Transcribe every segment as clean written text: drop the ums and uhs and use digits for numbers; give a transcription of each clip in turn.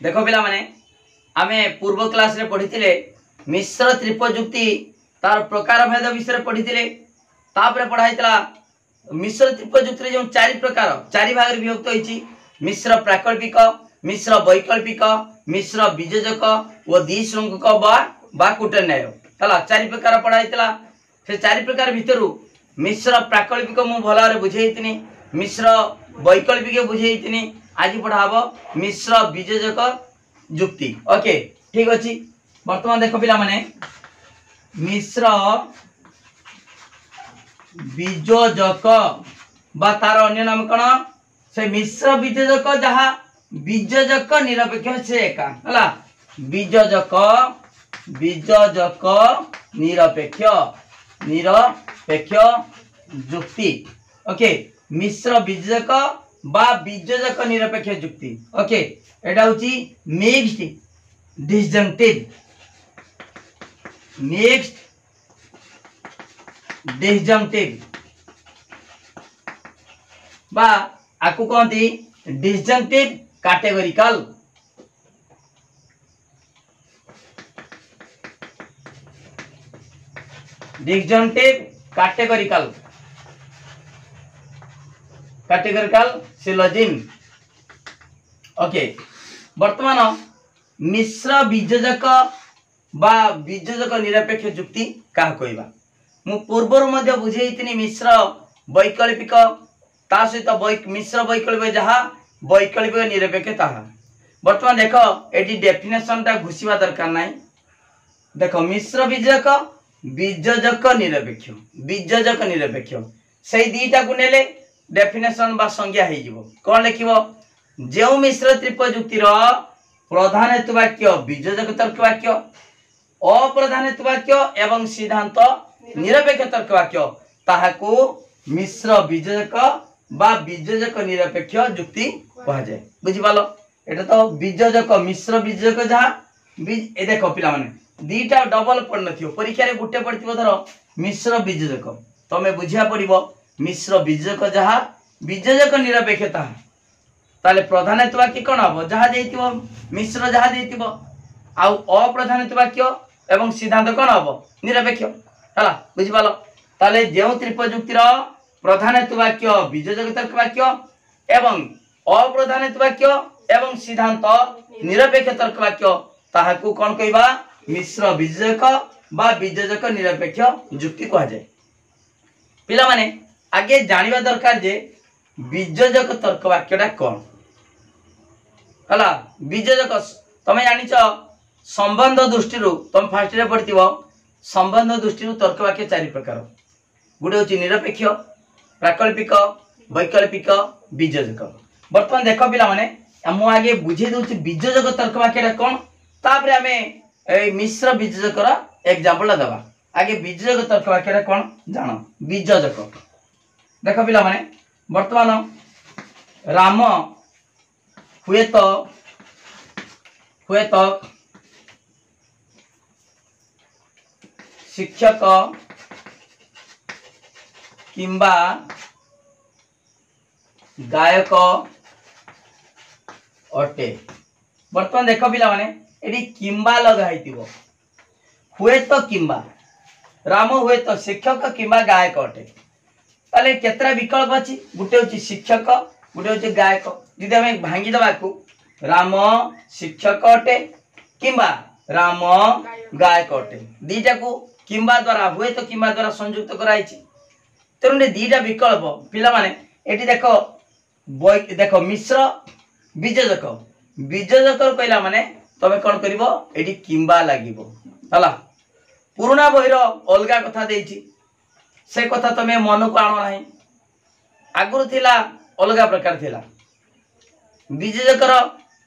देखो पिला माने आमे पूर्व क्लास रे पढ़िथिले मिश्र त्रिपजुक्ति तार प्रकार भेद विषय पढ़िथिले। तापरे पढ़ाइतला मिश्र त्रिपजुक्ति रे जो चारि प्रकार चारि भाग रे विभक्त होईची मिश्र प्राकल्पिक, मिश्र वैकल्पिक, मिश्र बीजजक व द्विशृंखक बा कूटन्याय हला चारि प्रकार पढ़ाइतला। से चारि प्रकार भितरु मिश्र प्राकल्पिक मु भलारे बुझेइतिनी, मिश्र वैकल्पिक बुझेइतिनी। आज पढ़ाबो मिश्र बीजजक जुक्ति। ओके ठीक अछि। वर्तमान देखो पिला माने मिश्र बीजजक बा तार अन्य नाम कौन से मिश्र बीजजक जहा बीजजक निरपेक्ष से एका हला बीजजक निरपेक्ष जुक्ति। ओके मिश्र बीजजक बा बीजजक निरपेक्ष जुक्ति। ओके एटा होची मिक्स्ड डिसजंक्टिव बा आकु कहती डिसजंक्टिव कैटेगोरिकल। Categorical syllogism. ओके वर्तमान मिश्र बीजजक बा बीजजक निरपेक्ष जुक्ति का कहबा मु पूर्वर मध्य बुझेइतिनी मिश्र वैकल्पिक ता सहित मिश्र वैकल्पिक जहा वैकल्पिक निरपेक्ष ताहा। वर्तमान देखो एटी डेफिनेशन ता घुसिबा दरकार नाही। देखो मिश्र बीजजक निरपेक्ष सेही दीटा को नेले डेफिनेशन बा संज्ञा हे जिवो कोन लिखिबो जेउ मिश्र त्रिपजुक्ति रो प्रधान हेतु वाक्य बीजजक तर्क वाक्य, अप्रधान हेतु वाक्य एवं सिद्धांत निरपेक्ष तर्क वाक्य ताहाकू मिश्र बीजजक बा बीजजक निरपेक्ष जुक्ति कहा जाए। बुझि पालो एटा तो बीजजक मिश्र बीजजक जहा बीज ए देखो पिला माने दीटा डबल पड़ नथियो परीक्षा रे गुटे पड़थिबो धरो मिश्र बीजजक तमे बुझिया पड़िबो मिश्र बीजजक जहा बीजजक निरपेक्ष ताहा ताले प्रधान हेतु वाक्य कोन हबो जहा देइतिबो मिश्र जहा देइतिबो आउ अप्रधान हेतु वाक्य एवं सिद्धांत कोन हबो निरपेक्ष हला बुझि पालो। ताले जेउ त्रिपजुक्ति रो प्रधान हेतु वाक्य बीजजक तर्क वाक्य एवं अप्रधान हेतु वाक्य एवं सिद्धांत निरपेक्ष तर्क वाक्य ताहाकू कोन कहबा मिश्र बीजजक बा बीजजक निरपेक्ष जुक्ति कहा जाए। पिला माने आगे जानिबा दरकार जे बीजजक तर्क वाक्यटा कोन हला बीजजक तमे जानिछ संबंध दृष्टि तुम फास्ट रे पढ़िथिबो संबंध दृष्टि तर्क वाक्य चारि प्रकार गुडे होची निरपेक्ष प्राकल्पिक वैकल्पिक बीजजक। वर्तमान देखो पिला माने मु आगे बुझे दोची बीजजक तर्क वाक्यटा कोन तापरे हमें ए मिश्र बीजजक रा एग्जांपल दबा। आगे बीजजक तर्क वाक्यटा कोन जानो बीजजक देखो पिला माने वर्तमान राम हुए तो शिक्षक किंबा गायक अटे। वर्तमान देख पिला माने एडी किंबा लगा हैतिबो हुए तो किंबा राम हुए तो शिक्षक किंबा गायक अटे ताले केतरा विकल्प अछि गुटे होची शिक्षक गुटे होची गायक जदि हमें भांगी दबा को राम शिक्षक अटे किंबा राम गायक अटे दीटा को किंबा द्वारा हुए तो किंबा द्वारा संयुक्त कराइछि तेने दीटा विकल्प पिला माने एटी देखो देखो मिश्र बीजजक कहला माने तमे कोन करिवो एटी किंबा लागिवो हला पुराना बहिर अलगा कथा देइछि से कथा तमे मन को आनो नाही आगुर थिला अलगा प्रकार थिला बीजजकर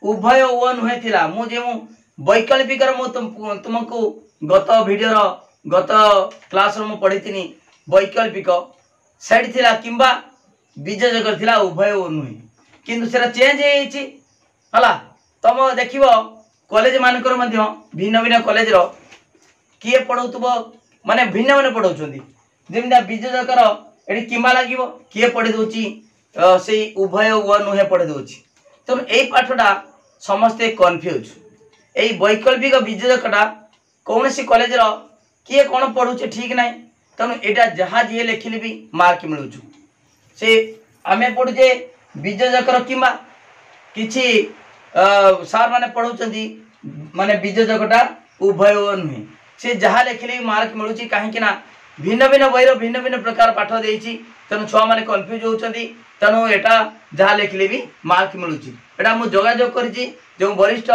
उभय ओ नुहे थिला मु जे वैकल्पिक मु तुमको गत वीडियो रो गत क्लास रो मु पढितिनी वैकल्पिक साइड थिला किंबा बीजजकर थिला उभय ओ नुहे किंतु सेरा चेंज हेछि हला तम देखिबो कॉलेज मानकर मध्य भिन्न भिन्न कॉलेज रो किए पढौतबो माने भिन्न भिन्न पढौचंदी जेमिदा बीजजकर एडी किंबा लागिवो किए पढि दोची से उभय ओ नुहे पढि दोची तब एई पाठटा समस्ते कन्फ्यूज यही वैकल्पिक वियोजकटा कौन सी कॉलेज रो किए कौन पढ़ुचे ठीक ना तेणु यहाँ जहाँ जी लिखिले भी मार्क मिलूँ से आम पढ़ुचे वियोजकर कि सार मैंने पढ़ाऊँ माने वियोजकटा उभय नुहे से जहाँ लिखिले भी मार्क मिलूँ कहीं भिन्न भिन्न बही भिन्न भिन्न प्रकार पाठ देती तेणु छुआ मैंने कन्फ्यूज होती तेणु यहाँ जहाँ लिखिले भी मार्क मिलूँ यहाँ मुझे जोगाजोग कर वरिष्ठ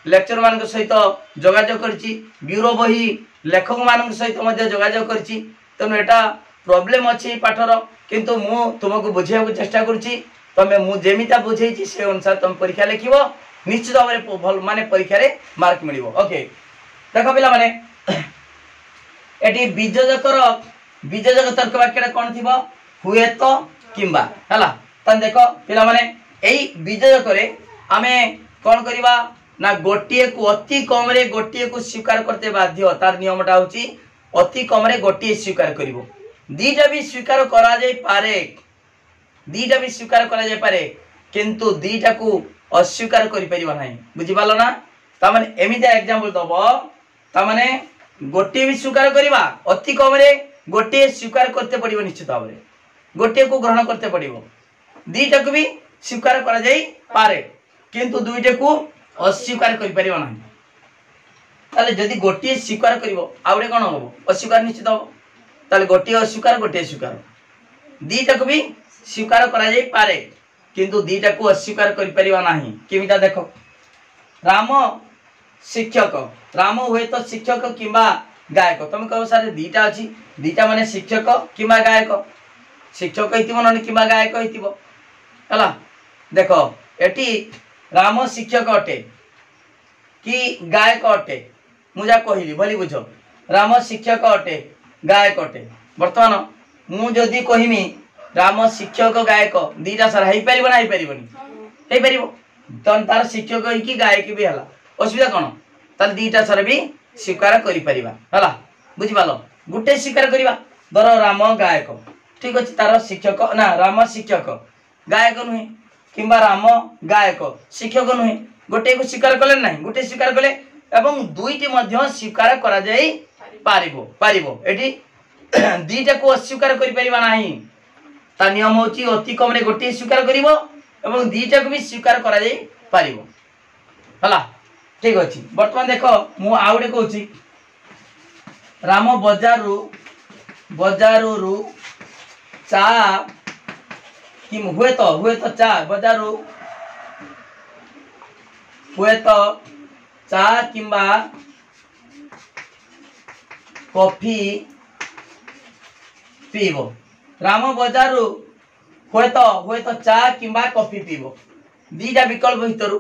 लेक्चर मान सहित जोगाजोग कर ब्यूरो बही लेखक मान सहित जोगाजोग कर तेणु यहाँ प्रोब्लेम अच्छी पाठर किंतु मु तुमको बुझे चेष्टा करुच्ची तमें मुझेमिता बुझे से अनुसार तुम परीक्षा लिख निश्चित भाव में भल माने परीक्षा रे मार्क मिल ओके देख पिला माने एटी वियोजक तर्क वाक्य कौन थी हुए तो किंबा है देख पिला माने यही वियोजक रे आमे कौन करवा ना गोटे को अति कम रे गोटे को स्वीकार करते बाध्य तार नियमटा होची अति कम रे गोटे स्वीकार करिवो दीटा भी स्वीकार करा जाय पारे दीटा भी स्वीकार करा जाय पारे किंतु दीटा को अस्वीकार करि परिबा नाही बुझि पालो ना ता माने एमिता एग्जांपल दबो ता माने गोटे भी स्वीकार करिबा अति कम रे गोटे स्वीकार करते पड़िबो निश्चित भाव रे गोटे को ग्रहण करते पड़िबो दीटा को भी स्वीकार करा जाय पारे किंतु दुईटा को अस्वीकार करि परिबा नाही ताले जदि गोटे स्वीकार करिवो आउडे कोन होबो अस्वीकार निश्चित होबो ताले गोटे अस्वीकार गोटे स्वीकार दीटा को भी स्वीकार करा जाय पारे किंतु दीटा को अस्वीकार करि परिबा नाही केमिता देखो राम शिक्षक राम हुए तो शिक्षक किंबा गायक तुम कहो सारे दीटा अच्छी दीटा माने शिक्षक किंबा गायक शिक्षक हितिबो न किंबा गायक हितिबो हला देखो एटी राम शिक्षक अटे कि गायक अटे मुझा कहली भली बुझ राम शिक्षक अटे गायक अटे वर्तमान मु जदि कहिमी राम शिक्षक गायक दीटा सारा हो पार ना हो पार तो तार शिक्षक ही गायक भी है असुविधा कौन तार दीटा सारा भी स्वीकार कर बुझिपाल गोटे स्वीकार करवा धर राम गायक ठीक अच्छे तार शिक्षक ना राम शिक्षक गायक नुहे कि राम गायक शिक्षक नुहे गोटे को स्वीकार कले ना गोटे स्वीकार कले एवं दुईटी स्वीकार करा जाई पारिबो एटी दीटा को अस्वीकार करि परिबा नाही ता नियम होची अति कम रे गोटे स्वीकार करिवो एवं दीटा को भी स्वीकार करा जाई पारिबो हला ठीक अछि वर्तमान देखो मु आउडे कहूची राम बजारु चा कि हुए तो चा बजारु हुए तो चा किंबा कॉफी पीबो राम बजारु हुए तो चा किंबा कॉफी पीबो दीटा विकल्प भितर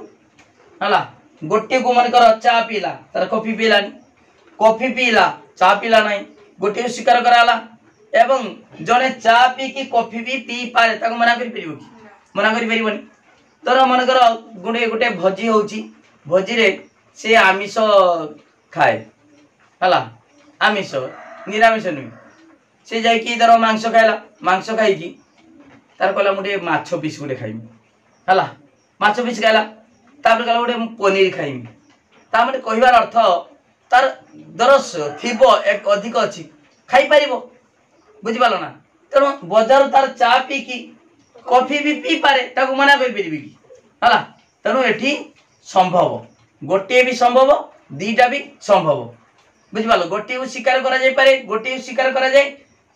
हला गोटे को मन कर चा पीला तार कॉफी पीलानी कॉफी पीला चा पीला नहीं गोटे स्वीकार कराला एवं जने चा पी की कॉफी भी पी पारे ताको मना करि परिबो मना करि परिबोनी तर मन कर गोटे गोटे भोजी होची भोजी रे से आमिष खाए हला आमिष निरामिष नुई से जाइकी धर मांस खाइला मांस खाई तार कहला मुझे माछ पीस गोटे खाइमी हला माछ पीस खाइला तापर कहला गोटे पनीर खाइमी तामने कहबार अर्थ तार दरस थिबो एक अधिक अछि खाई परिबो बुझि पालो ना तेणु बजार तार चा पी की कॉफी भी पी पारे ताको मना कर परिबी की हला तेणु एठी संभव गोटे भी संभव दीटा भी संभव बुझि पालो गोटे को स्वीकार करा जाय पारे गोटे स्वीकार करा जाय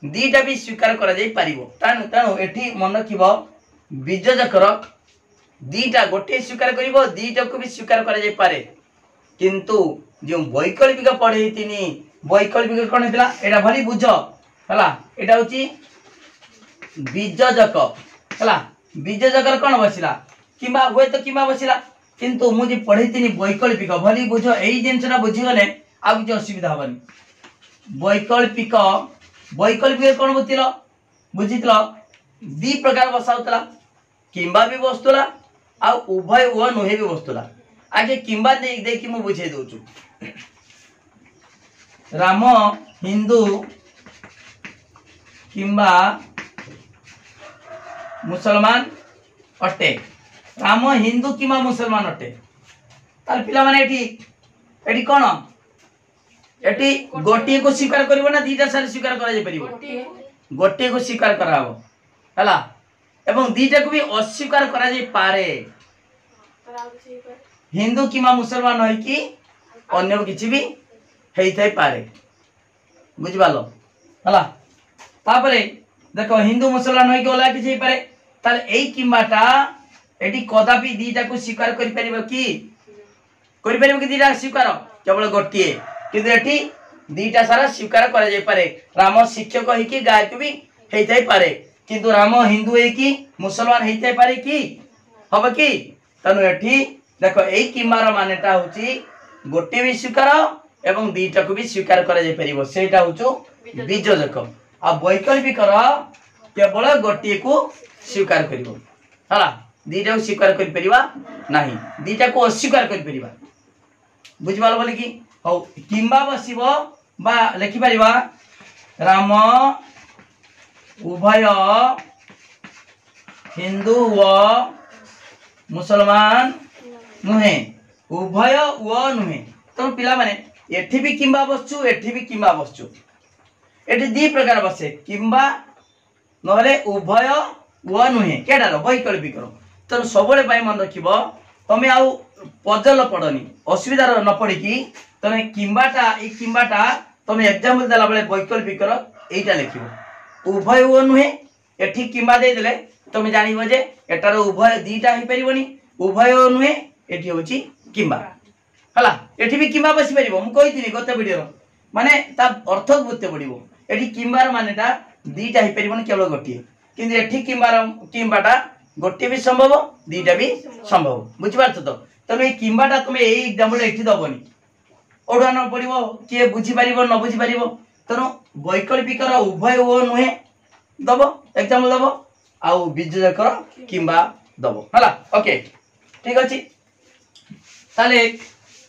दीटा भी स्वीकार करा जाय पारिबो तेणु एठी मन रखिबो वियोजकर दीटा गोटे स्वीकार करिबो दीटा को भी स्वीकार करा जाय पारे किंतु जो वैकल्पिक पढ़े तिनी वैकल्पिक कोन हेतला एटा भली बुझ हला एटा होची वियोजक हला वियोजकर कोन बसिला किबा होय तो किबा बसिला किंतु मुझे पढ़े तिनी वैकल्पिक भली बुझ एई जिनसना बुझी गले आ कि असुविधा हबनी वैकल्पिक वैकल्पिक कोन बुझितला दी प्रकार बसाउतला किंबा भी बस्तुला आ उभय व नुहे भी बस्तुला आगे किंबा देखी मु बुझे दउछु राम हिंदू किंबा मुसलमान अटे राम हिंदू किंबा मुसलमान अटे ताल पिला माने एठी एठी कोन एठी गोटिए को स्वीकार करिवो ना दीटा सारे स्वीकार करा जाय परिवो गोटिए को स्वीकार कराबो हला एवं दीटा को भी अस्वीकार करा जाय पारे हिंदू किमा मुसलमान होई कि अन्य किछि भी हेई थाई पारे बुझिबालो हला तापरे देखो हिंदू मुसलमान होई कि ओला किछि पारे ताले एई किमाटा एटी कदापि दीटा को स्वीकार करि परिबो कि दीटा स्वीकार केवल गोटिए किंतु एटी दीटा सारा स्वीकार करा जाय पारे राम शिक्षक होई कि गाय को भी हेई थाई पारे किंतु राम हिंदू होई कि मुसलमान हेई थाई पारे कि हबो कि तनु एठी देखो एई किमार मानेटा होची गोटे भी स्वीकार एवं दीटा को भी स्वीकार करा जाय परिबो सेटा होचो बीजोजक आ वैकल्पिक केवल गोटे को स्वीकार करिवो हला दीटा को स्वीकार करि परिबा नाही दीटा को अस्वीकार करि परिबा बुझिबाल बोले कि हौ किंबा बसिबो बा लिखि परिबा राम उभय हिंदू व मुसलमान नुहे उभय व नुहे तो पिला माने एठी भी किंबा बसचु एठी भी किंबा बसचु एठी दी प्रकार बसे किंबा नहले उभय व नुहे केडार वैकल्पिक तो सबले पाई मन रखिबो तमे आउ पजल पड़नी असुविधा न पड़ी कि तमे किंबाटा ए किंबाटा तमे एग्जांपल देला बेले वैकल्पिक एटा लिखिबो उभय व नुहे एठी किंबा दे देले तमे जानिबो जे एटार उभय दीटा ही परिबोनी उभय नुहे एठी होची किंबा हला एठी भी किंबा बसी परिबो मु कहिथिनी गत वीडियो माने ता अर्थ बुझते पड़िबो एठी किंबार मानेटा दीटा ही परिबोनी केवल गोटिए किंतु एठी किंबाटा गोटे भी संभव दीटा भी संभव बुझि पारछ तो तमे ए किंबाटा तमे एई एग्जांपल एठी दबोनी ओडा न पड़िबो के बुझि पारिबो न बुझि पारिबो तनो वैकल्पिक उभय ओ नुहे दबो एग्जांपल दबो आउ बीजजक किंबा दबो हला ओके ठीक अछि ताले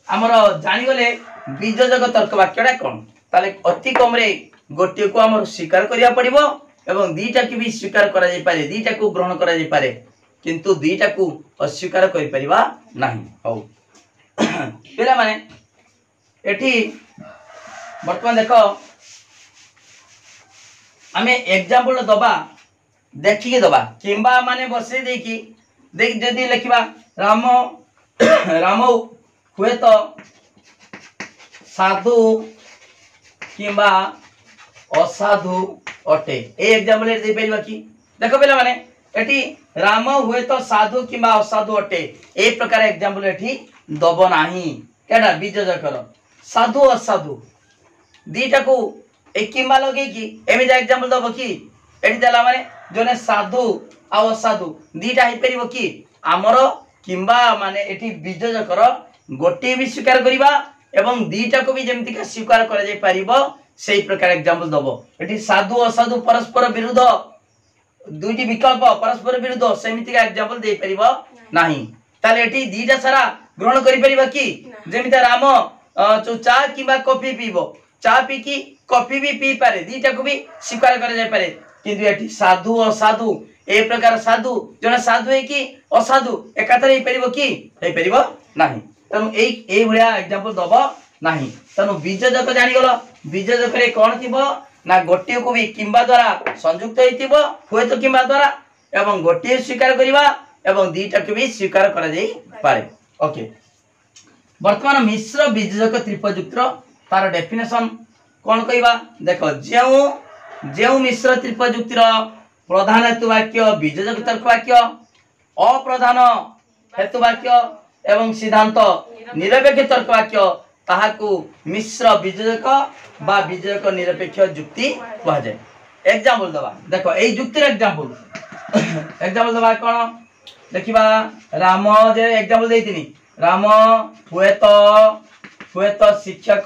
हमर जानि गले बीजजक तर्क वाक्यटा कोन ताले अति कम रे गोटे को हमर स्वीकार करिया पड़िबो एवं दीटा की भी स्वीकार करा जाय पारे दीटा को ग्रहण करा जाय पारे किंतु दीटा को अस्वीकार करि परिबा नाही हौ पिला माने एठी वर्तमान देखो आमे एग्जांपल दबा देखि के दबा किंबा माने बसे देखि देख जदी लिखिबा राम राम हुए तो साधु किंबा असाधु अटे ए एग्जांपल दे परिबा कि देखो बेला माने एठी राम हुए तो साधु किंबा असाधु अटे ए प्रकार एग्जांपल एठी दबो नाही केडा बीजजकर साधु असाधु दीटा को एक किंबा लगे कि एमिजा एग्जांपल दबो कि एठी देला माने जने साधु आ असाधु दीटा ही परिबो कि हमरो किंबा माने एठी बीजजकर गोटे भी स्वीकार करिबा एवं दीटा को भी जेमति का स्वीकार करा जाय परिबो सेही प्रकार एग्जांपल दबो एठी साधु असाधु परस्पर विरुद्ध दुईटी विकल्प परस्पर विरुद्ध सेमिति का एग्जांपल दे परिबो नाही ताले एठी दीटा सारा ग्रहण करि परिबा कि जेमिति राम चा किबा कॉफी पीबो चा पी की कॉफी भी पी पारे दीटा को भी स्वीकार करा जाय पारे किंतु एठी साधु असाधु ए प्रकार साधु जने साधु है कि असाधु एकाथरे हे परिबो कि हे परिबो नाही तनु एई भलिया एग्जांपल दबो नाही तनु बीजजक जानि गलो बीजजक रे कोन थिबो ना गोटे को भी किंबा द्वारा संयुक्त होइतिबो होय तो किंबा द्वारा एवं गोटे स्वीकार करिबा एवं दीटा को भी स्वीकार करा जाई पारे ओके वर्तमान मिश्र बीजजक त्रिपयुक्त तार डेफिनेशन कोन कहिबा देखो जेउ मिश्र त्रिपयुक्त प्रधान हेतु वाक्य बीजजक तर्क वाक्य अप्रधान हेतु वाक्य एवं सिद्धांत निरपेक्ष तर्क वाक्य ताहाकू मिश्र बीजजक बा बीजजक निरपेक्ष युक्ति कहा जाय एग्जांपल दबा देखो एई युक्तिर एग्जांपल दबा कोन देखिबा राम जे एग्जांपल देइतिनी राम हुए तो शिक्षक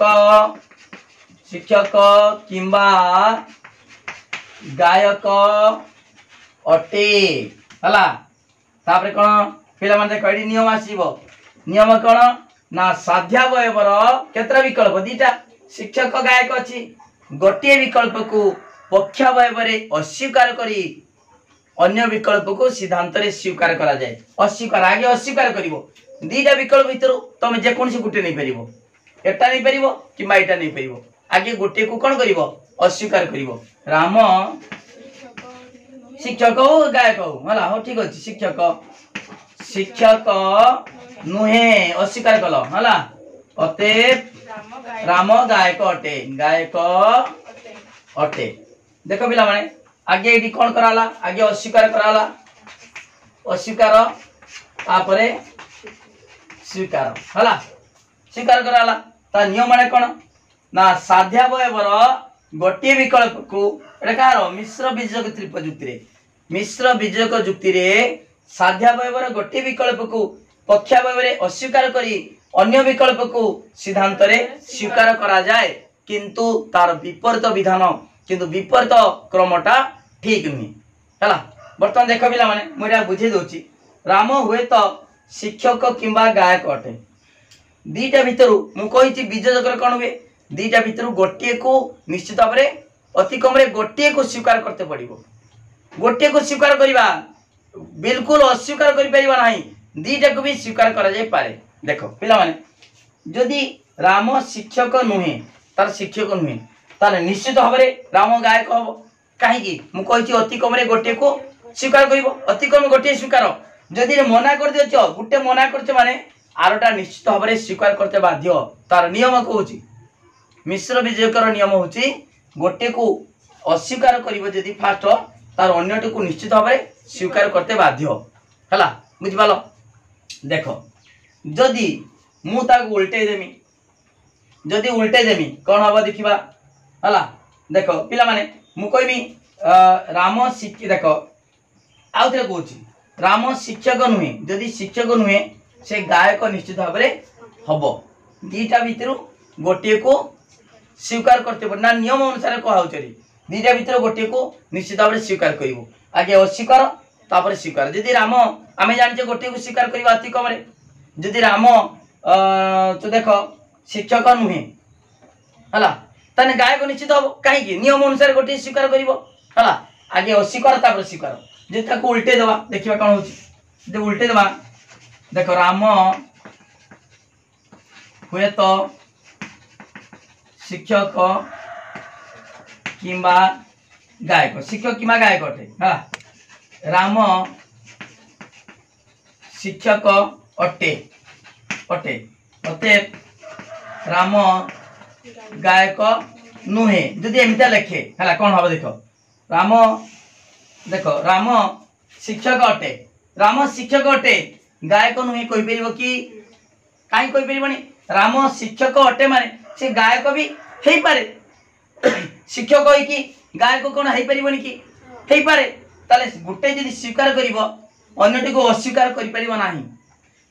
किंबा गायक अटे हला तापरे कोन पिला माने देखो एडी नियम आसीबो नियम कोन ना साध्यावयवर केतरा विकल्प दीटा शिक्षक गायक अछि गोटे विकल्प को पक्षावयवरे अस्वीकार करी अन्य विकल्प को सिद्धांत रे स्वीकार करा जाय अस्वीकार आगे अस्वीकार करिवो दीटा विकल्प भितर तुम जेकोसी गोटे नहीं पार एटा नहीं पार कि एटा नहीं पार आगे गोटे को कौन कर अस्वीकार कर राम शिक्षक हो गायक हो है हो ठीक अच्छे शिक्षक नुहे अस्वीकार कल है अतएव राम गायक अटे अटे देख पिला माने आगे ये कौन कराला आगे अस्वीकार कराला अस्वीकार तापरे स्वीकार है स्वीकार कराला ता नियम माने कौन ना साध्यावयवर गोटे विकल्प को कहार मिश्र बीजक त्रिपजुक्ति रे मिश्र बीजक जुक्ति रे साध्यावयवर गोटे विकल्प को पक्षावय अस्वीकार करी अन्य विकल्प को सिद्धांत रे स्वीकार करा जाए किंतु तार विपरीत विधान किंतु विपरीत क्रमटा ठीक नुहे है बर्तमान देख पिला माने मुझे बुझे दूची राम हुए तो शिक्षक किंबा गायक अटे दीटा भितर मुझे बीजजकर कौन हुए दीटा भितर गोटे को निश्चित भाव में अति कम गोटे को स्वीकार करते पड़ो गोटे को स्वीकार करवा बिल्कुल अस्वीकार कर दीटा को भी स्वीकार करा जाय पारे देख पिला माने जदि राम शिक्षक नुहे तार शिक्षक नुहे तार निश्चित भाव में राम गायक हम कहीं मुझे अति कम गोटे को स्वीकार कर अति कम गोटे स्वीकार जदि मना कर दियो गोटे मना कर माने आरटा निश्चित भाव में स्वीकार करते बाध्य तार नियम कौच मिश्र विजयकर नियम हूँ गोटे को अस्वीकार कर फास्ट तार अन्यटी को निश्चित भाव में स्वीकार करते बाध्य है बुझिपाल देख जदि मुझे उल्टे देमी जदि उल्टे देमी कौन हम देखा है देख पिला माने मु कहबी राम देख आउ थे कौच राम शिक्षक नुहे जदि शिक्षक नुहे से गायक निश्चित भाव में हम दीटा भितर गोटे को स्वीकार करते पड़े ना नियम अनुसार कह दीटा भितर गोटे को निश्चित भाव में स्वीकार करूँ आगे अस्वीकार तापर स्वीकार जदि राम आम जाने गोटे को स्वीकार करवा अति कम जदि राम तो देख शिक्षक नुहे है ताने गायक निश्चित हम कहीं नियम अनुसार गोटे स्वीकार कर आगे अस्वीकार तापर स्वीकार जो उल्टे दवा देखा कौन हो उल्टे दवा देख राम हुए तो शिक्षक किंबा गायक शिक्षक किंबा गायक अटे है राम शिक्षक अटे अटे अते राम गायक नुहे जदि एमती लिखे है कौन हम देख राम शिक्षक अटे राम शिक्षक अटे गायक नुहे कहीपर कि कहीं कहीपर राम शिक्षक अटे माने से गायक भी हो पारे शिक्षक होगी गायक कौन हो पार कि हो पारे गोटे जब स्वीकार कर अन्यटी को अस्वीकार कर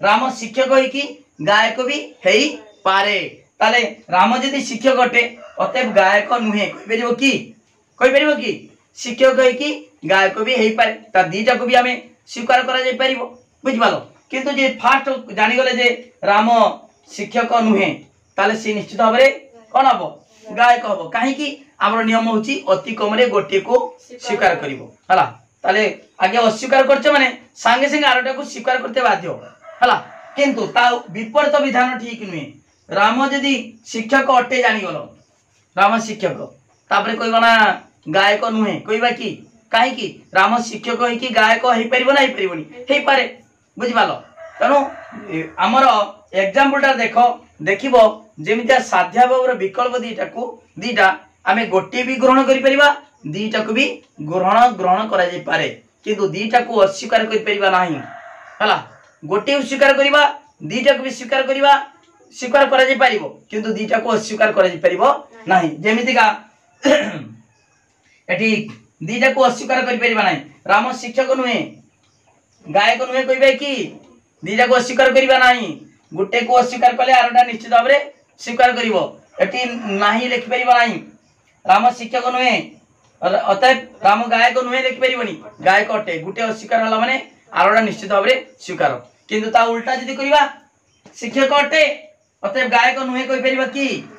राम शिक्षक होगी गायक भी हो पारे ताले राम जदि शिक्षक अटे अतएव गायक नुहे कहीपर कि शिक्षक होगी गायक भी हो पारे दीटा को भी आम स्वीकार कर बुझिपाल किंतु जे फास्ट जानीगले जे राम शिक्षक नुहे ताले सी निश्चित भाव में कौन हम गायक हम कहीं आमर नियम हूँ अति कम गोटे को स्वीकार कर आगे अस्वीकार करते माने सांगे सांगे आरटा को स्वीकार करते बाध्य है किंतु ता विपरीत विधान ठीक नुहे राम जदि शिक्षक अटे जानीगल राम शिक्षक तापर कहब ना गायक नुहे कहवा कि कहीं राम शिक्षक हो गायक हो पार ना हो पारे बुझिपाल तेणु आमर एग्जाम्पलटा देख देखिब जमितिया साध्याभाव विकल्प दीटा आम गोटे भी ग्रहण करिपरिबा दीटा को भी ग्रहण करा जाय पारे किंतु दीटा को अस्वीकार करि परिबा नाही हला गोटे स्वीकार करिबा दीटा को भी स्वीकार करा जाय पारिबो किंतु दीटा को अस्वीकार करा जाय पारिबो नाही जेमितिका एठी दीटा को अस्वीकार करि परिबा नाही राम शिक्षक नुहे गायक नुहे कहबे कि दीटा को अस्वीकार करिबा नाही गोटे को अस्वीकार कले आरटा निश्चित भाव में स्वीकार करिवो एटी नाही लिखि परिबा नाही राम शिक्षक नुहे अतएव राम गायक नुहे लिखि परिबनी गायक अटे गोटे अस्वीकार हला माने आरटा निश्चित भाव में स्वीकार किंतु ता उल्टा जदि करिबा शिक्षक अटे अतएव गायक नुहे कहि परिबा कि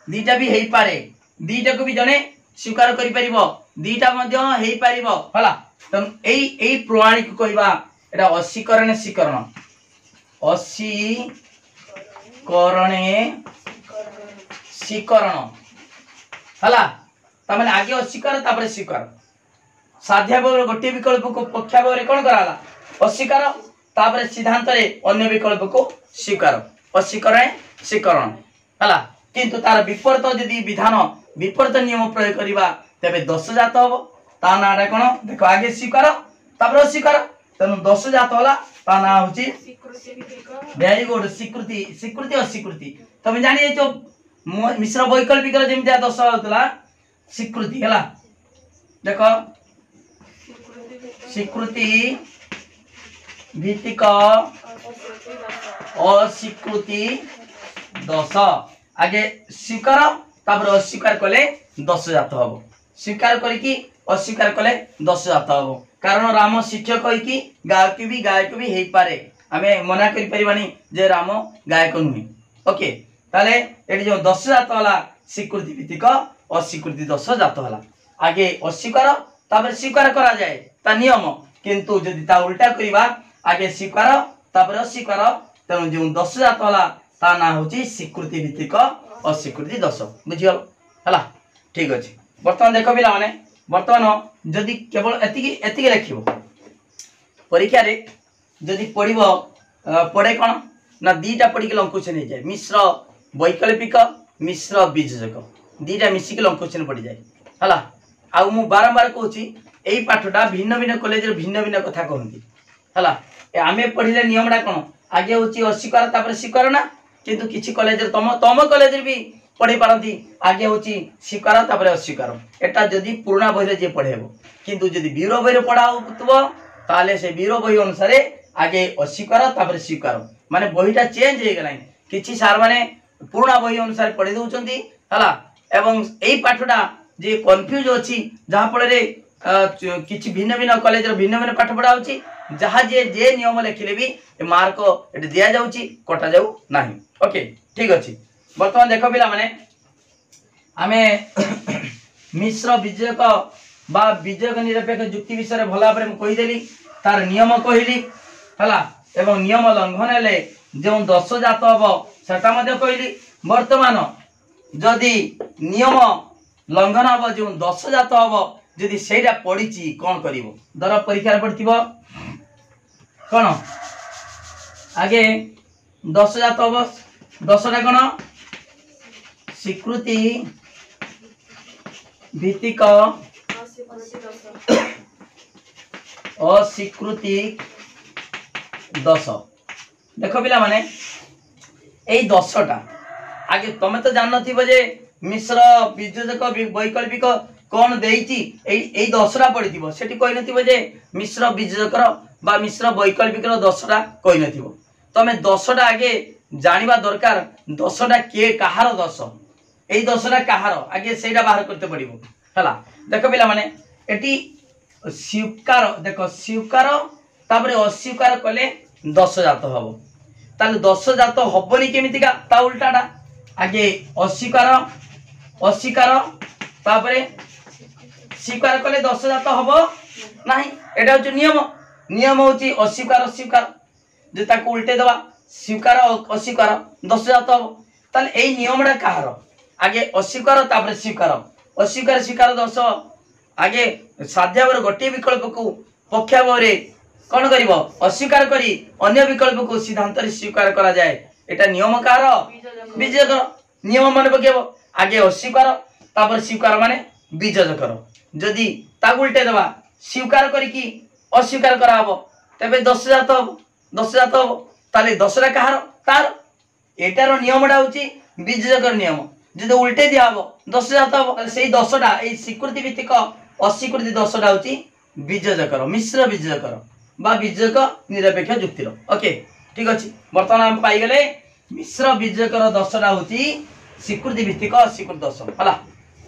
दीटा भी हेई पारे दीटा को भी जने स्वीकार करि परिबो दीटा मध्य हेई पारिबो हला त एई प्रणाली को कहिबा एटा अस्वीकरण स्वीकरण अशीकरणे स्वीकरण हला तमाने आगे अस्वीकार तापर स्वीकार साध्या भाव गोटे विकल्प को पक्षा भाव कौन कराला अस्वीकार तापर सिद्धांत रे अन्य विकल्प को स्वीकार अस्वीकरण स्वीकरण हला किंतु तार विपरीत यदि विधान विपरीत नियम प्रयोग करिबा तबे दोष जात हबो ता नाडा कोन देखो आगे स्वीकार तापर अस्वीकार तनु दोष जात होला ता ना होची वेरी गुड स्वीकृति स्वीकृति अस्वीकृति तमे जानि जो मिश्र वैकल्पिक जेमितिया दोष होतला स्वीकृति हला देखो स्वीकृति भित्तिक अस्वीकृति दोष आगे स्वीकार तापर अस्वीकार कले दोष जात हबो स्वीकार करिकी अस्वीकार कले दोष जात हबो कारण राम शिक्षक होइकी गायक भी हेई पारे आमे मना करि परिबानी जे राम गायक नुहे ओके ताले एटी जो दोष जात होला स्वीकृति भित्तिक अस्वीकृति दोष जात होला आगे अस्वीकार तापर स्वीकार करा जाए ता नियम किंतु यदि ता उल्टा करिबा आगे स्वीकार तापर अस्वीकार तेणु जो दोष जात होला ता ना होची स्वीकृति भित्तिक अस्वीकृति दोष बुझियो हला ठीक अछि वर्तमान देखो पिला माने वर्तमान जदि केवल एतिकी लिखिबो परीक्षा रे जदि पढिबो पढे कोन ना दीटा पढी के लंक क्वेश्चन हे जाय मिश्र वैकल्पिक मिश्र बीजक दीटा मिसी के लंक क्वेश्चन पढी जाय हला आ मु बारंबार कहूची एई पाठटा भिन्न भिन्न कॉलेज रे भिन्न भिन्न कथा कहंती हला आमे पढिले नियमडा कोन आगे होची अस्वीकार तापर स्वीकार ना किंतु किछि कॉलेज रे तम कॉलेज रे भी पढ़ी पारती आगे होची स्वीकार तापर अस्वीकार एटा जदि पुराना बही रे जे पढेबो किंतु जदि वीर बही रे पढा होतबो ताले से वीर बही अनुसार आगे अस्वीकार तापर स्वीकार माने बहीटा चेंज हे गलाय किछि सार माने पुराना बही अनुसार पढी दउचंती हला एवं एई पाठटा जे कंफ्यूज अछि जहा पड़े किछि भिन्न भिन्न कॉलेज रे भिन्न भिन्न पाठ पढा होची जहा जे नियम लिखिले भी मार्क एटे दिया जाउची कटा जाउ नाही ओके ठीक अछि वर्तमान देखो पिला माने आमे मिश्र बीजक बा बीजक निरपेक्ष जुक्ति विषय रे भला भाबरे कहि देली तार नियम कहिली हला एवं नियम लंघन हेले जो दोष जात हबो सेटा मध्ये कहिली वर्तमान जदि नियम लंघन हबो जो दोष जात हबो जदि सेटा पडिची कोन करिवो दर परीक्षा पड़थिबो कोन आगे दोष जात हबो दोषटा कोन स्वीकृति भित्तिक अस्वीकृति दोष देखो पिला माने एई दोषटा आगे तमे तो जान नथिबो जे मिश्र बीजक वैकल्पिक कोन देइची एई दोषटा पडिथिबो सेठी कहि नथिबो जे मिश्र बीजकर बा मिश्र वैकल्पिक दोषटा कहि नथिबो तमे दोषटा आगे जानिबा दरकार दोषटा के कहार दोष एई दोषटा कहार आगे सेटा बाहर करते पड़िबो हला देखो पिला माने एटी स्वीकार देखो स्वीकार तापरे अस्वीकार कले दोष जात हबो ताले दोष जात हबोनी केमितिका ता उल्टाटा आगे अस्वीकार अस्वीकार तापरे स्वीकार कले दोष जात हबो नाही एटा होची नियम नियम होची अस्वीकार अस्वीकार जे ताको उल्टे दबा स्वीकार अस्वीकार दोष जात हबो ताले एई नियमडा कहार आगे अस्वीकार तापर स्वीकार अस्वीकार स्वीकार दोष आगे साध्या भाव गोटे विकल्प को पक्षा भाव कौन कर अस्वीकार करी अन्य विकल्प को सिद्धांत स्वीकार करा जाए एटा नियम कहार बीजकर नियम मन पकेब आगे अस्वीकार तापर स्वीकार माने बीजकर जदि ताक उल्टे दबा स्वीकार करिकी अस्वीकार करा हबो तबे दोष जात हबो ताले दोषरा कहार तार एटार नियमडा होची बीजकर नियम जदि उल्टे दिया हबो दोष जात हबो सेही दोषटा ए स्वीकृति भित्तिक अस्वीकृति दोषटा होची बीजकर मिश्र बीजकर बा बीजक निरपेक्ष जुक्तिर ओके ठीक अछि वर्तमान हम पाई गेले मिश्र बीजकर दोषटा होची स्वीकृति भित्तिक अस्वीकृति दोष हला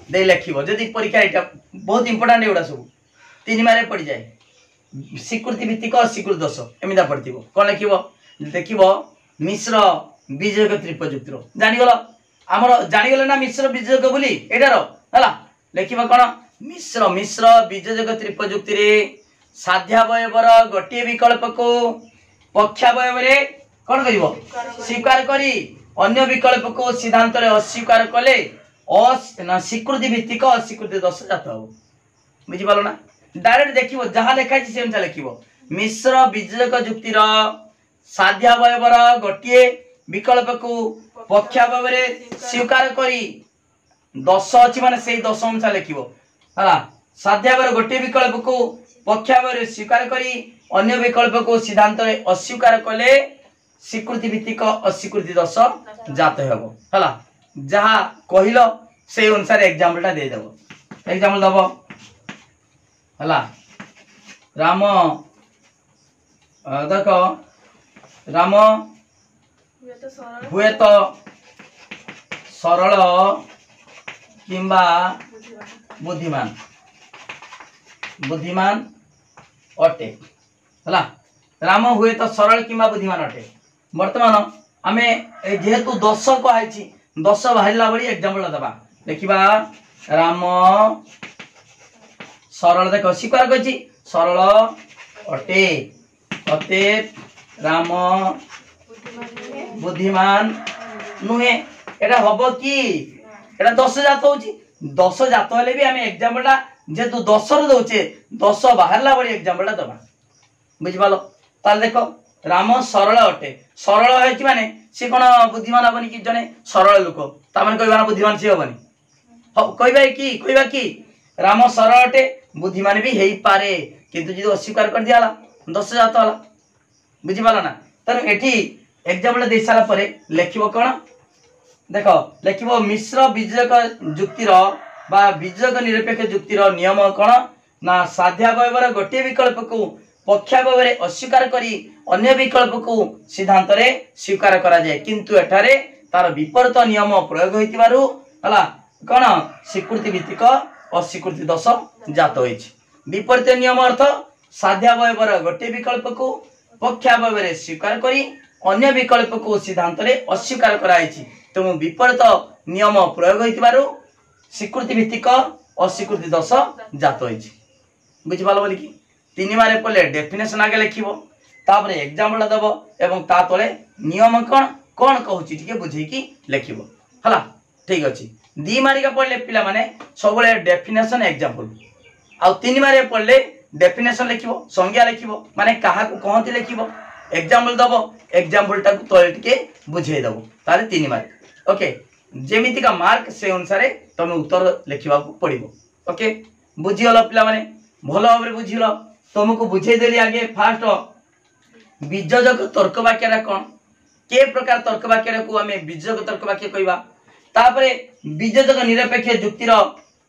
दे लिखिबो जदि परीक्षा एटा बहुत इंपोर्टेंट एउडा सब तीन मारे पड़ जाए स्वीकृति भित्तिक अस्वीकृति दोष एमिदा पड़थिबो कोन लिखिबो देखिबो मिश्र बीजक त्रिपजुक्तिर जानि गलो आमर जानि गले ना मिश्र बीजक बोली एटार हला लिखिबो कोन मिश्र मिश्र बीजक त्रिपजुक्ति रे साध्यावयवर गोटे विकल्प को पक्षावयव रे कौन करिवो स्वीकार करी अन्य विकल्प को सिद्धांत रे अस्वीकार कले स्वीकृति भित्तिक अस्वीकृति दोष जात हो बुझी पालो ना डायरेक्ट देखिवो जहां लिखा छै से अनुसार लिखिवो मिश्र वियोजक जुक्तिर साध्यावयवर गोटे विकल्प को पक्षावय रे स्वीकार करी दोष अछि माने सेही दोष अनुसार लिखिवो हला साध्यावयर गोटे विकल्प को पक्षावय रे स्वीकार करी अन्य विकल्प को सिद्धांत रे अस्वीकार कले स्वीकृति भित्तिक अस्वीकृति दोष जात हेबो हला जहा कहिलो से अनुसार एग्जांपल दे देबो एग्जांपल दबो हला राम देखो राम हुए तो सरल किंबा बुद्धिमान बुद्धिमान अटे हला राम हुए तो सरल किंबा बुद्धिमान अटे वर्तमान आमे जेहेतु दोष कहै दोष बाहरला बड़ी एग्जांपल दबा देखिबा राम सरल देखो स्वीकार करछि सरल अटे अतेत राम बुद्धिमान नुहे एटा हबो कि एटा दोष जात होछि दोष जात हेले भी आमे एग्जांपलटा जेतु दोष रे दोचे दोष बाहरला बड़ी एग्जांपलटा दबा बुझि पालो ताल देखो राम सरल अटे सरल होछि माने से कोन बुद्धिमान हबनी कि जने सरल लोक ता माने कहबा बुद्धिमान से हबनी कहबा कि राम सरल अटे बुद्धिमान भी हेई पारे किंतु जदि अस्वीकार कर दियाला दोष जात होला बुझि पालो ना तनु एठी एग्जांपल दे सारा परे लेखिबो कोन देखो लेखिबो मिश्र वियोजक जुक्तिर बा वियोजक निरपेक्ष जुक्तिर नियम कोन ना साध्यावयवर गोटे विकल्प को पक्षावय रे अस्वीकार करी अन्य विकल्प को सिद्धांत रे स्वीकार करा जाय किंतु एठारे तार विपरीत नियम प्रयोग होइतिबारु हला कोन स्वीकृति भित्तिक अस्वीकृति दोष जात होइछि विपरीत नियम अर्थ साध्यावयवर गोटे विकल्प को पक्षावय रे स्वीकार करी अन्य विकल्प को सिद्धांत रे अस्वीकार कराइछि तेणु विपरीत नियम प्रयोग होइतिबारु स्वीकृति भित्तिक अस्वीकृति दोष जात होइछि बुझि पालो बोली कि तीन मारे पले डेफिनेशन आगे लिखिबो तापर एग्जांपल दबो एवं ता तले नियम कोन कोन कहूछि ठीक बुझी कि लिखिबो हला ठीक अछि दी मारिका पड़ले पिला माने सबले डेफिनेशन एग्जांपल आ तीन मारे पड़ले डेफिनेशन लिखिबो संज्ञा लिखिबो माने काहा को कहंती लिखिबो एग्जांपल दबो एग्जांपल टा को तले टिके बुझे दबो तारे तीन मारे ओके जेमिति का मार्क से अनुसार तमे उत्तर लिखिबा को पड़िबो ओके बुझियलो पिला माने भलो भाबरे बुझिलो तुमको बुझे देली आगे फास्ट वियोजक तर्क वाक्य कोन के प्रकार तर्क वाक्य को हमें वियोजक तर्क वाक्य कहबा तापरे वियोजक निरपेक्ष जुक्तिर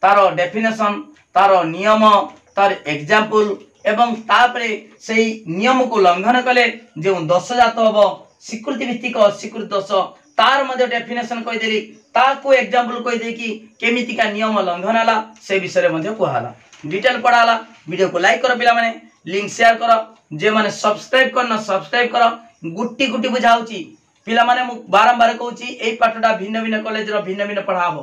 तार डेफिनेशन तार नियम तार एग्जांपल एवं तापरे सेही नियम को उल्लंघन कले जे दोष जात हबो स्वीकृति भित्तिक अस्वीकृति दोष तार मध्ये डेफिनेशन कहि देली ताको एग्जांपल कहि दे कि केमिति का नियम उल्लंघन हला से विषय मध्ये कहला डिटेल पढ़ाला वीडियो को लाइक करो पिला माने लिंक शेयर करो जे माने सब्सक्राइब करना सब्सक्राइब करो गुट्टी गुट्टी बुझाउची पिला माने मु बारंबार कहूची एई पाठटा भिन्न भिन्न कॉलेज रो भिन्न भिन्न पढ़ाबो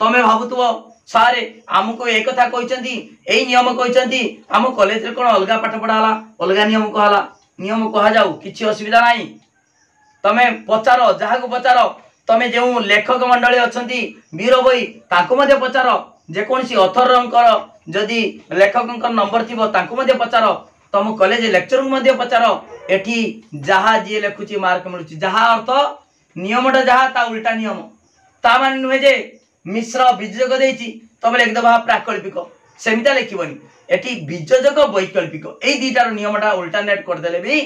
तमे भाबुतबो सारे हमको एक कथा कहिसंती एई नियम कहिसंती हम कॉलेज रे कोन अलगा पाठ पढ़ाला अलगा नियम कहा जाऊ किछि असुविधा नाही तमे पचारो जहा को पचारो तमे जे लेखक मंडली अछंती वीर भाई ताको मध्ये पचारो जे कोनसी ऑथर जदि लेखक नंबर थी तांको पचार तुम कॉलेज लेक्चर पचार एठी जहा जी लेखुची मार्क मिलुची जहा अर्थ नियमटा जहा ता उल्टा नियम ता मान नुहे जे मिश्र वियोजक देछि तबे लिख दबा प्राकल्पिक सेमिता लिखिबनी एठी वियोजक वैकल्पिक एई दीटार नियमटा अल्टरनेट कर देले भी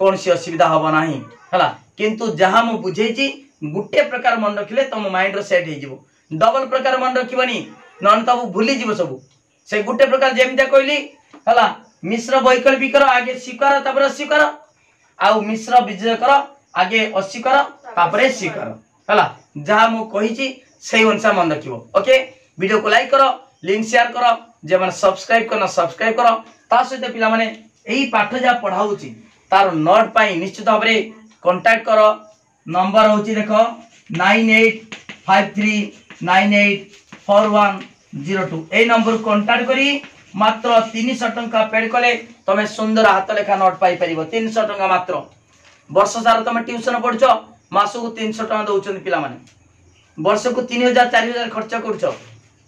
कोनसी असुविधा हबो नाही हला किंतु जहा मु बुझेछि गुटे प्रकार मन रखिले तुम माइंड रो सेट हे जिवो डबल प्रकार मन रखिबनी नन तब भूली जीव सब से गुटे प्रकार जेमिता कहली हला मिश्र वैकल्पिक आगे स्वीकार तापर अस्वीकार आउ मिश्र वियोजक आगे अस्वीकार तापर स्वीकार हला जहा मु कहिची सेही अनुसार मन रखिबो ओके वीडियो को लाइक करो लिंक शेयर करो जे माने सब्सक्राइब करना सब्सक्राइब करो ता सहित पिला माने एही पाठ जा पढाउची तार नोट पाई निश्चित भाबरे कांटेक्ट करो नंबर होची देखो 9853984102 ए नंबर कांटेक्ट करी मात्र 300 टंका पेड कले तमे सुंदर हाथ लेखा नोट पाई परिबो 300 टंका मात्र वर्ष सारा तुम ट्यूशन पढ़ुछ मासक 300 टका दौरान पिला माने वर्ष को 3000 4000 खर्च कर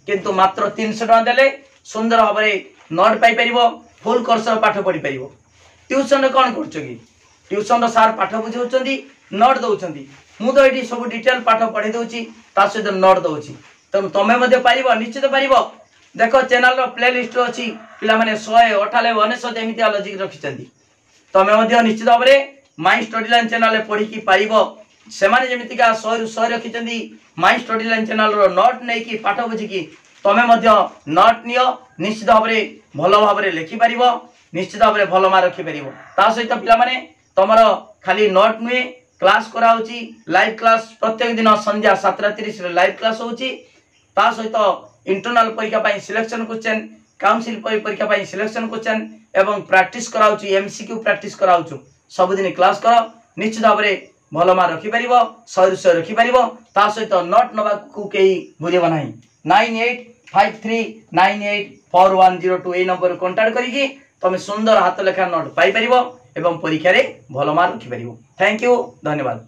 किंतु मात्र 300 टका देले सुंदर भाव में नोट पाई परिबो फुल कोर्स पाठ पढ़ी परिबो। ट्यूशन कौन करछ कि ट्यूशन सार पाठ बुझाउछंदी नोट दउछंदी मु तो एठी सब डिटेल पाठ पढ़ी दउची ता सहित नोट दउची तम तमे मध्ये पारिबो निश्चित पारिबो। देखो चैनल रो प्ले लिस्ट अछि पिला माने 198 99 एमिति लॉजिक रखिछंदी तमे मध्ये निश्चित भाव में माई स्टडी लाइन चैनल पढ़ी की पारिबो। सेमाने जेमिति का 100 रु 100 रखिछंदी माई स्टडी लाइन चैनल रो नोट नै की पाठ बुझी की तमे मध्ये नोट नियो निश्चित भाव में भलो भाव में लिखि पारिबो निश्चित भाव में भलो मार्क रखि पारिबो। ता सहित पिला माने तमरो खाली नोट नुए क्लास करा होची लाइव क्लास प्रत्येक दिन संध्या 7:30 रे लाइव क्लास होची ता सहित इंटरनल परीक्षा पई सिलेक्शन क्वेश्चन काउंसिल परीक्षा पई सिलेक्शन क्वेश्चन एवं प्रैक्टिस करा होची एमसीक्यू प्रैक्टिस करा होचु सब दिन क्लास कर निश्चित भाव में भलो मार्क रखि पारिबो 100 रु 100 रखि पारिबो। ता सहित नोट नबा को केही भूलिबो नाही 9853984102 ए नंबर कांटेक्ट करिकी तमे सुंदर हाथ लेखा नोट पाई परिबो एवं परीक्षा रे भलो मार्क रखि परिबो। थैंक यू धन्यवाद।